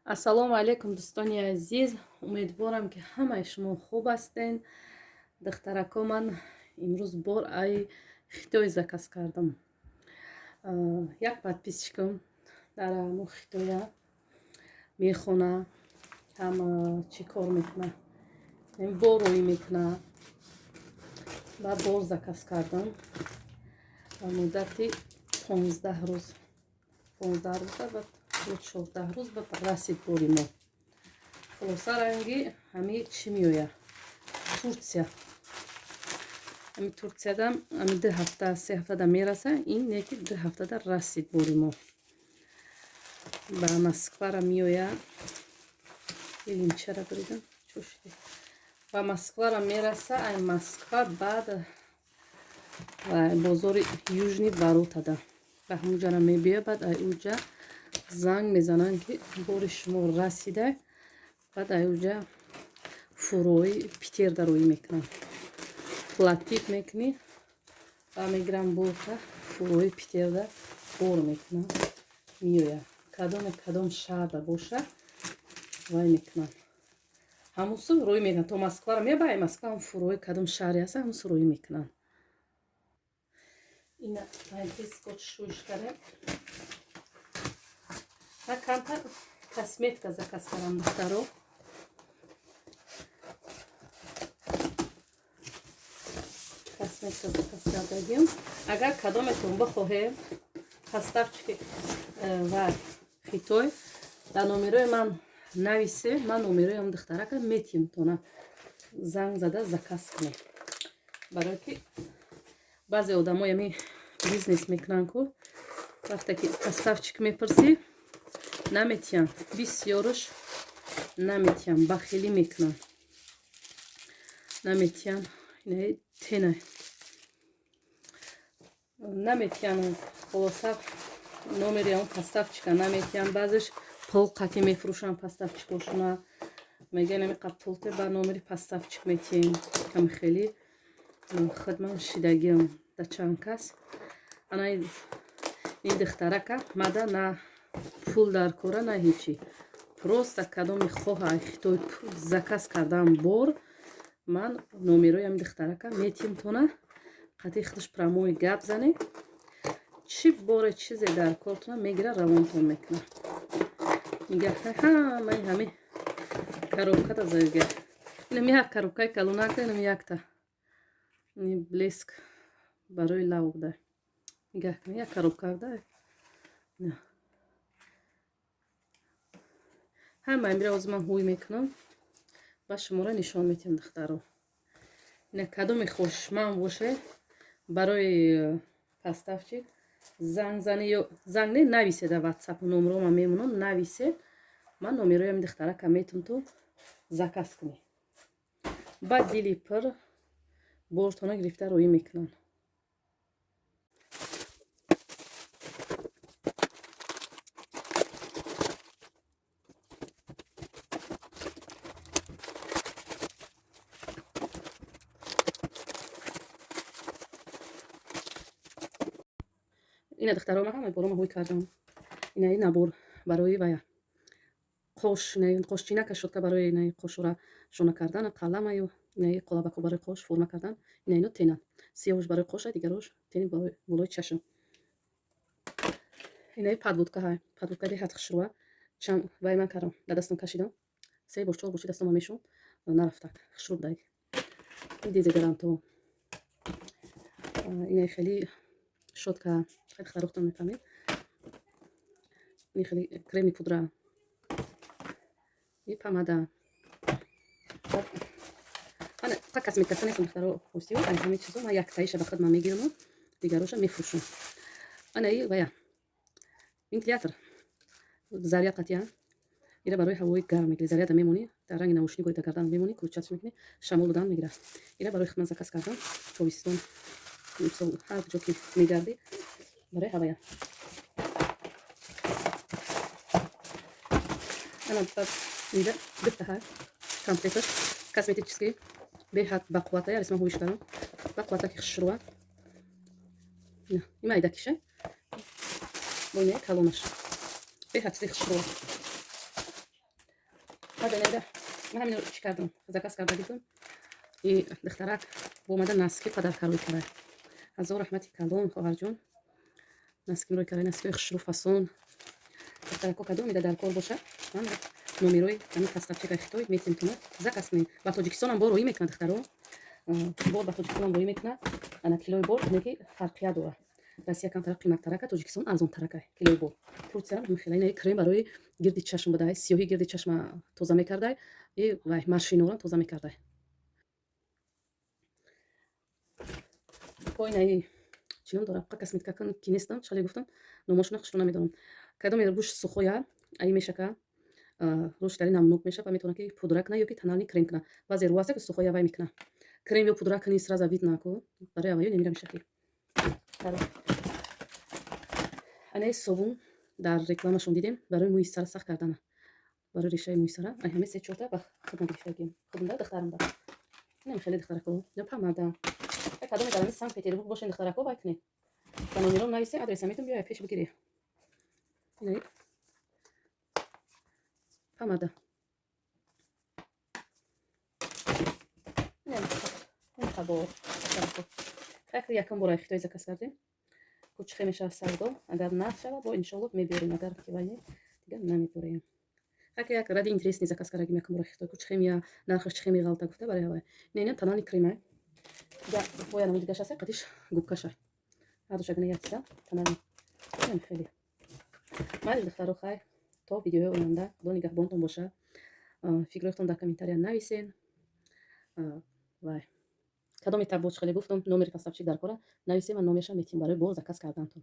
ассалому алайкум дӯстони азиз, умедворам ки ҳамаи шумо хуб ҳастед. Духтарако, ман имрӯз бор ай хитой заказ кардам. Як подписчикам дар мо хитоя мехона, ҳам чӣ кор мекуна, борӯӣ мекуна. Ба бор заказ кардам ба муддати 15 рӯз. 15 рӯз баъд 14 рӯз баъд расид бори мо. Хулоса ранги ҳами чӣ меояд? Турсия. ҳами Турсиядам ҳами 2 ҳафта 3 ҳафтада мераса. Ин не ки 2 ҳафтада расид бори мо. Ба Москвара меояд. Бибин чара буридам. Чӯшиди. Ба Москвара мераса. Ай Москва баъд бозори Южни Воротада. Ба ҳамуҷара мебиёд. Баъд ай уҷа занг мезананд ки бори шумо расида. Баъд ай уҷа фурӯи питер дароӣ мекунанд. Платик мекунӣ. Ба мегирам бурта фурӯи питерда бор мекунанд. Меояд. Кадом шаҳрда боша вай мекунанд. ҳамусу рӯй мекунанд. То Москвара меба. Ай Москва ҳам фурӯи кадом шаҳри аст ҳамусу рӯй мекунанд. Ина айти скотчшуиш карем. Ва камтар косметика заказ кардам духтаро. Косметика заказ кардагим. Агар кадометон бихоҳед поставчики ва хитой дар номерои ман нависе. Ман номероям духтарака метиём занг зада заказ кунем. Барое ки баъзе одамо ями бизнес мекунанд ку вақте ки поставчик мепурсӣ наметиям бисёрш наметиям бахилӣ мекунанд. Наметиям тена наметиям холоса номери он поставчика наметиям. Баъзеш полка ки мефурӯшанд поставчикошуна мегӯянд ами полка ба номери поставчик метием. Ками хеле хидмат шидагиам да чанд кас. Ана ин духтарака мада на пул дар кора на ҳечи. Просто кадоми хоҳа хитой заказ кардам бор. Ман номероям духтарака метием тона қати худаш промои гап зане. Чӣ боре чизе дар кортона мегира равонтон мекуна. Мига ҳамаи ҳами коробкада зайга. Инам як коробкаи калонака, инам якта. Ин блеск барои лав буда. Мига як коробка буда. ҳамаи мира оз ман ҳуй мекунам. Ба шуморо нишон метиҳам духтаро. Ина кадоми хушман боше барои поставчик занг зани ё занг не нависе дар WhatsApp номерома мемонанд нависе. Ман номероям духтарака метум ту заказ кунӣ. Ба дили пир бортона гирифта рӯӣ мекунанд. Ина духтаро ман ҳамаи борома ҳуй кардам. Ина набор барои вая қош, ина қошчинака шотка барои ина қошура шона кардан, қаламаю ина қолабако барои қош форма кардан. Ина ино тена. Сиёҳаш барои қош, дигарош тени барои болои чашм. Ина подводка ҳай. Подводка деҳат хушруа. Чам вай ман кардам. Да дастам кашидам. 3 бош 4 боши дастама мешон. Нарафтак. Хушруб дай. Дизегарам то. Ина хели шотка хеле харохтон мефамед. Ин хели креми пудра. И помада. Ана фақат косметика нестам духтаро хостиё. Ай ҳамаи чизо ман як таиша ба хидмат мегирам. Дигароша мефурӯшам. Ана и вая вентилятор. Заряд қатия. Ира барои ҳавои гарм мегирад. Заряда мемонӣ. Дар ранги наушник гӯида кардан мемонӣ. Крутчатш мекунӣ. Шамол додан мегирад. Ира барои хидмат заказ кардам. Тобистон. Ҳар ҷо ки мегарди барои ҳавая. Ана бад инҷа гуфта ҳай. Комплекташ косметический беҳад бақуввата. Ярис ман ҳуиш кардам. Бақуввата ки хушруа. Ина майдакиша. Бо ина калонаш. Беҳад чизи хушруа. من همین رو چی کردم زکاس کرده دیدم این دخترک با اومده نسکی قدر کروی کرده هزار رحمتی کلون خواهر جون نسکیم روی کرده نسکی خشرو فاسون دخترکو کدوم میده در کار باشه من номерои ҳамин поставчика хитой метим кунад закасни ба тоҷикистонам бор роӣ мекунад духтаро бор ба тоҷикистонам роӣ мекунад ана килои бор неки фарқия дора россия камтара қиматтарака тоҷикистон арзонтарака килои бор турсиярам хеле ина крем барои гирди чашм будай сиёҳи гирди чашма тоза мекардай и вай маршинорам тоза мекардай поинаи чином дора қа косметикакан ки нестам чале гуфтам номошуна хушро намедонам кадоме гӯш сухоя аи мешака рӯштари намнук меша ва метавона ки пудра кна ё ки тонални крем кна баъзе рӯ аста ки сухоя вай мекна крем ё пудра кани сразу вид нако барои аваё немира меша ки анаи собун дар рекламашон дидем барои мӯи сара сахт кардана барои решаи мӯи сара ай ҳаме се чорта ба худна гирифтагем худмда духтарамда нем хеле духтарако ё памада ай кадоме дар ҳамин санкт петербург бошен духтарако вай кунед ба номером нависе адреса метон биёя пеш бигире инаи памада хакр якум бора хитой заказ кардем кучхе меша савдо агар нақ шава бо иншоллоҳ мебиёрем агар ки вай не дигар намебиёрем хакр як ради интересни заказ кардагим якум бора хитой кучхем я нархаш чихеми ғалта гуфта барои ҳавай ненем танални кремай га боя намуди гашасе қатиш губкашай ҳардушагина якса танални нем хеле майли духтаро хай то видеои оянда худо нигаҳбонтон боша фикроятон дар комментария нависен вай кадоме табоч хеле гуфтам номери поставчик дар кора нависем ва номеша метим барои бор заказ кардантон